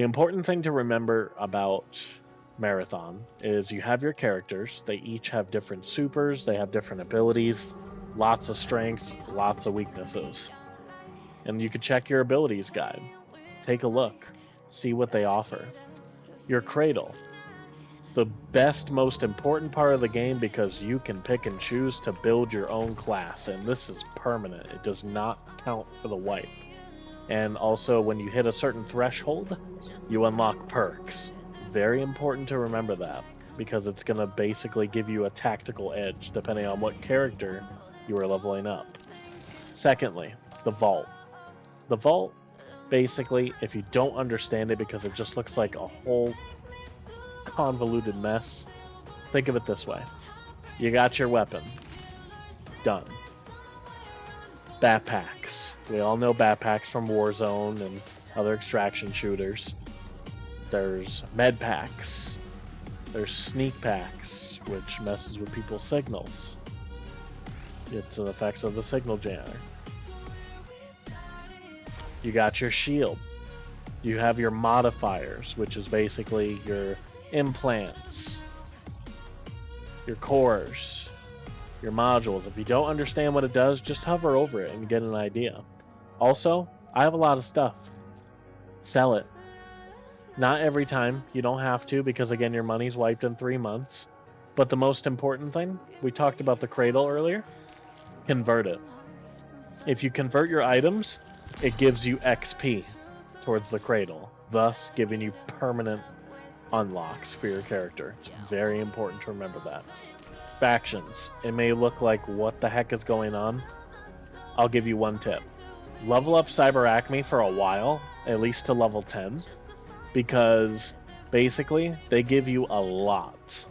The important thing to remember about Marathon is you have your characters. They each have different supers, they have different abilities, lots of strengths, lots of weaknesses. And you can check your abilities guide. Take a look, see what they offer. Your cradle, the best, most important part of the game because you can pick and choose to build your own class, and this is permanent. It does not count for the wipe. And also, when you hit a certain threshold, you unlock perks. Very important to remember that because it's going to basically give you a tactical edge depending on what character you are leveling up. Secondly, the vault. The vault, basically, if you don't understand it because it just looks like a whole convoluted mess, think of it this way. You got your weapon. Done. Backpacks. We all know backpacks from Warzone and other extraction shooters. There's med packs. There's sneak packs, which messes with people's signals. It's the effects of the signal jammer. You got your shield. You have your modifiers, which is basically your implants, your cores, your modules. If you don't understand what it does, just hover over it and get an idea. Also, I have a lot of stuff. Sell it. Not every time. You don't have to because, again, your money's wiped in 3 months. But the most important thing, we talked about the cradle earlier, convert it. If you convert your items, it gives you XP towards the cradle, thus giving you permanent unlocks for your character. It's very important to remember that. Factions. It may look like what the heck is going on. I'll give you one tip. Level up Cyber Acme for a while, at least to level 10, because basically they give you a lot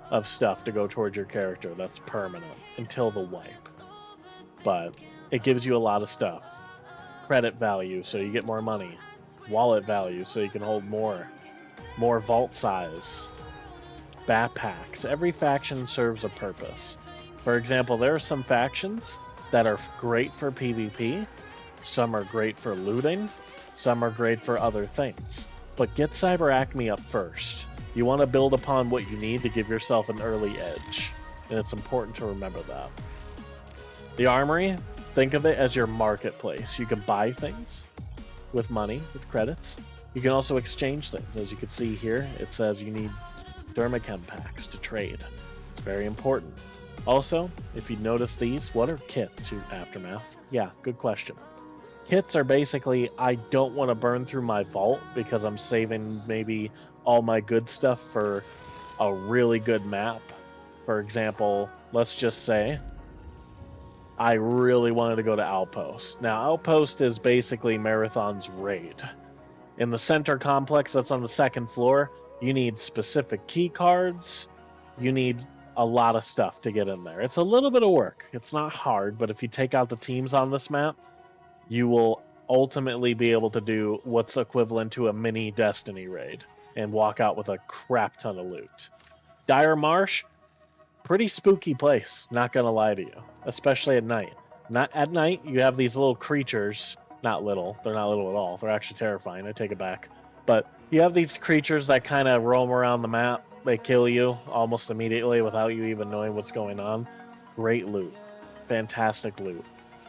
of stuff to go towards your character that's permanent until the wipe. But it gives you a lot of stuff. Credit value, so you get more money. Wallet value, so you can hold more. More vault size. Backpacks. Every faction serves a purpose. For example, there are some factions that are great for PvP. Some are great for looting. Some are great for other things. But get Cyber Acme up first. You want to build upon what you need to give yourself an early edge. And it's important to remember that. The Armory, think of it as your marketplace. You can buy things with money, with credits. You can also exchange things. As you can see here, it says you need Dermachem packs to trade. It's very important. Also, if you notice these, what are kits, Aftermath? Yeah, good question. Kits are basically, I don't want to burn through my vault because I'm saving maybe all my good stuff for a really good map. For example, let's just say I really wanted to go to Outpost. Now, Outpost is basically Marathon's raid. In the center complex that's on the second floor, you need specific key cards. You need a lot of stuff to get in there. It's a little bit of work. It's not hard, but if you take out the teams on this map, you will ultimately be able to do what's equivalent to a mini Destiny raid and walk out with a crap ton of loot. Dire Marsh, pretty spooky place, not gonna lie to you, especially at night. Not at night, you have these little creatures. Not little, they're not little at all. They're actually terrifying, I take it back. But you have these creatures that kind of roam around the map. They kill you almost immediately without you even knowing what's going on. Great loot. Fantastic loot.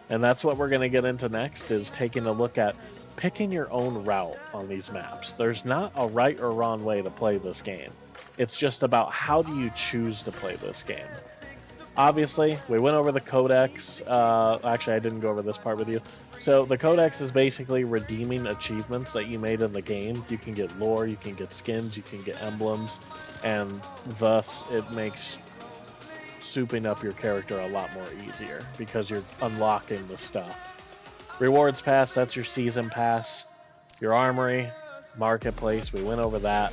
And that's what we're going to get into next, is taking a look at picking your own route on these maps. There's not a right or wrong way to play this game. It's just about how do you choose to play this game. Obviously, we went over the codex. Actually, I didn't go over this part with you. So the codex is basically redeeming achievements that you made in the game. You can get lore, you can get skins, you can get emblems, and thus it makes souping up your character a lot more easier because you're unlocking the stuff. Rewards pass, that's your season pass. Your armory, marketplace, we went over that.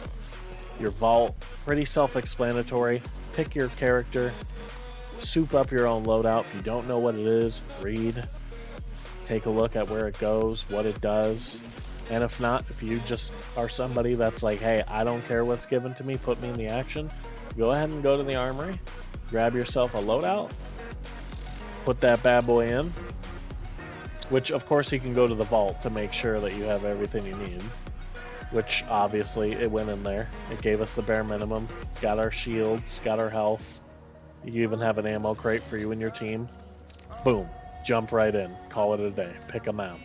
Your vault, pretty self-explanatory. Pick your character, soup up your own loadout. If you don't know what it is, read. Take a look at where it goes, what it does. And if not, if you just are somebody that's like, hey, I don't care what's given to me, put me in the action, go ahead and go to the armory, grab yourself a loadout, put that bad boy in, which of course you can go to the vault to make sure that you have everything you need. which obviously it went in there. It gave us the bare minimum. It's got our shields, got our health. You even have an ammo crate for you and your team. Boom, jump right in, call it a day, pick a map.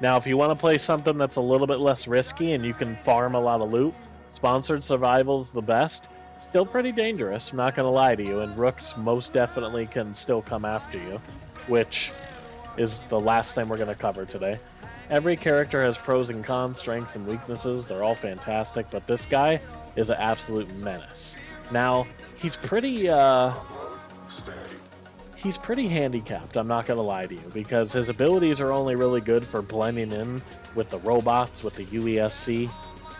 Now, if you want to play something that's a little bit less risky and you can farm a lot of loot, sponsored survival's the best. Still pretty dangerous, I'm not going to lie to you, and rooks most definitely can still come after you, which is the last thing we're going to cover today. Every character has pros and cons, strengths and weaknesses. They're all fantastic, but this guy is an absolute menace. Now, he's pretty handicapped, I'm not going to lie to you, because his abilities are only really good for blending in with the robots, with the UESC.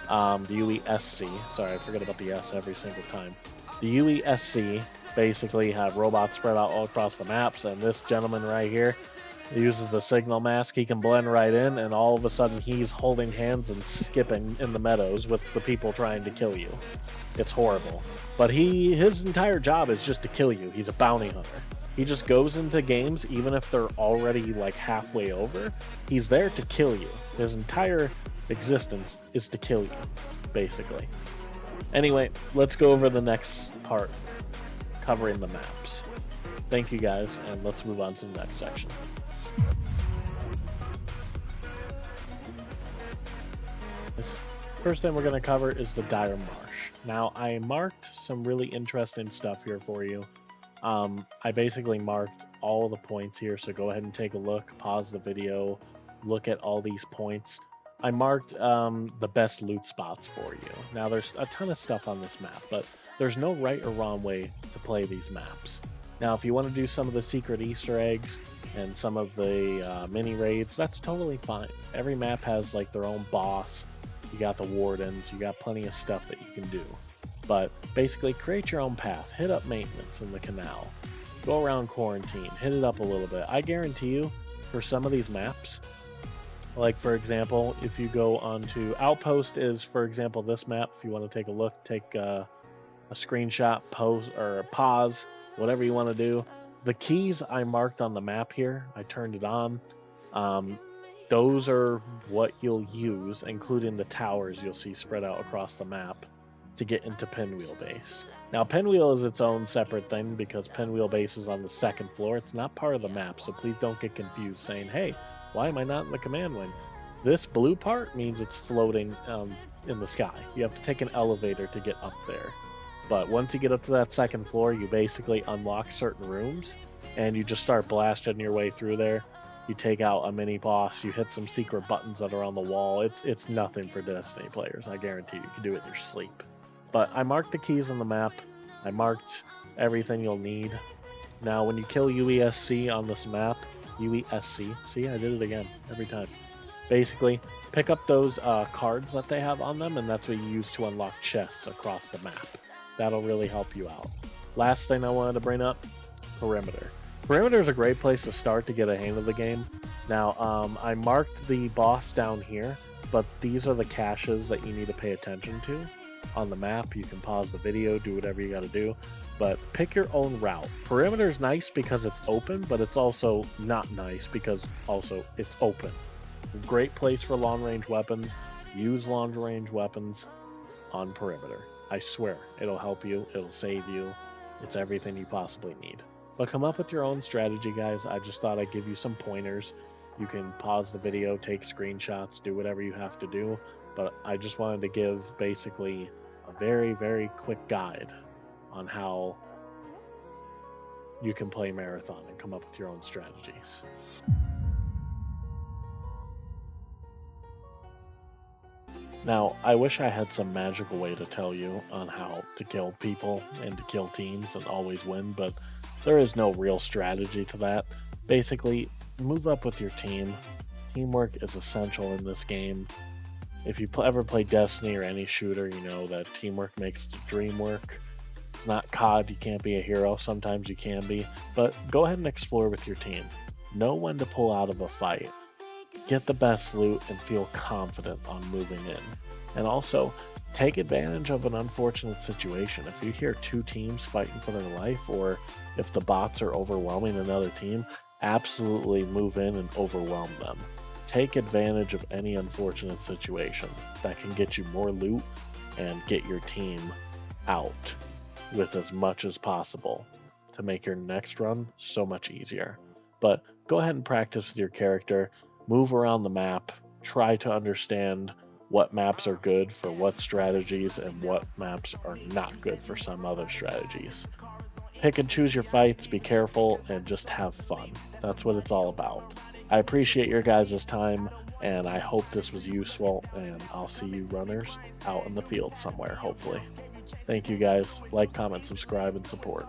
Sorry, I forget about the S every single time. The UESC basically have robots spread out all across the maps, and this gentleman right here uses the signal mask. He can blend right in, and all of a sudden he's holding hands and skipping in the meadows with the people trying to kill you. It's horrible. But his entire job is just to kill you. He's a bounty hunter. He just goes into games, even if they're already like halfway over, he's there to kill you. His entire existence is to kill you, basically. Anyway, let's go over the next part, covering the maps. Thank you guys, and let's move on to the next section. First thing we're going to cover is the Dire Marsh. Now, I marked some really interesting stuff here for you. I basically marked all the points here, so go ahead and take a look, pause the video, look at all these points. I marked the best loot spots for you. Now, there's a ton of stuff on this map, but there's no right or wrong way to play these maps. Now, if you want to do some of the secret Easter eggs and some of the mini raids, that's totally fine. Every map has like their own boss. You got the wardens, you got plenty of stuff that you can do. But basically, create your own path. Hit up maintenance in the canal. Go around quarantine. Hit it up a little bit. I guarantee you, for some of these maps, like for example, if you go onto Outpost is, for example, this map. If you want to take a look, take a screenshot, pause, whatever you want to do. The keys I marked on the map here, I turned it on. Those are what you'll use, including the towers you'll see spread out across the map, to get into Pinwheel Base. Now, Pinwheel is its own separate thing because Pinwheel Base is on the second floor. It's not part of the map, so please don't get confused saying, hey, why am I not in the command wing? This blue part means it's floating in the sky. You have to take an elevator to get up there. But once you get up to that second floor, you basically unlock certain rooms, and you just start blasting your way through there. You take out a mini boss, you hit some secret buttons that are on the wall. It's nothing for Destiny players. I guarantee you can do it in your sleep. But I marked the keys on the map. I marked everything you'll need. Now, when you kill UESC on this map, UESC, see, I did it again every time. Basically, pick up those cards that they have on them, and that's what you use to unlock chests across the map. That'll really help you out. Last thing I wanted to bring up, perimeter. Perimeter is a great place to start to get a hang of the game. Now, I marked the boss down here, but these are the caches that you need to pay attention to on the map. You can pause the video, do whatever you got to do, but pick your own route. Perimeter is nice because it's open, but it's also not nice because also it's open. Great place for long-range weapons. Use long-range weapons on perimeter. I swear, it'll help you, it'll save you. It's everything you possibly need. But come up with your own strategy, guys. I just thought I'd give you some pointers. You can pause the video, take screenshots, do whatever you have to do. But I just wanted to give basically a very, very quick guide on how you can play Marathon and come up with your own strategies. Now, I wish I had some magical way to tell you on how to kill people and to kill teams and always win, but there is no real strategy to that. Basically, move up with your team. Teamwork is essential in this game. If you ever play Destiny or any shooter, you know that teamwork makes the dream work. It's not COD, you can't be a hero. Sometimes you can be, but go ahead and explore with your team. Know when to pull out of a fight. Get the best loot and feel confident on moving in. And also, take advantage of an unfortunate situation. If you hear two teams fighting for their life, or if the bots are overwhelming another team, absolutely move in and overwhelm them. take advantage of any unfortunate situation that can get you more loot and get your team out with as much as possible to make your next run so much easier. But go ahead and practice with your character, move around the map, try to understand what maps are good for what strategies and what maps are not good for some other strategies. Pick and choose your fights, be careful, and just have fun. That's what it's all about. I appreciate your guys' time, and I hope this was useful, and I'll see you runners out in the field somewhere, hopefully. Thank you guys. Like, comment, subscribe, and support.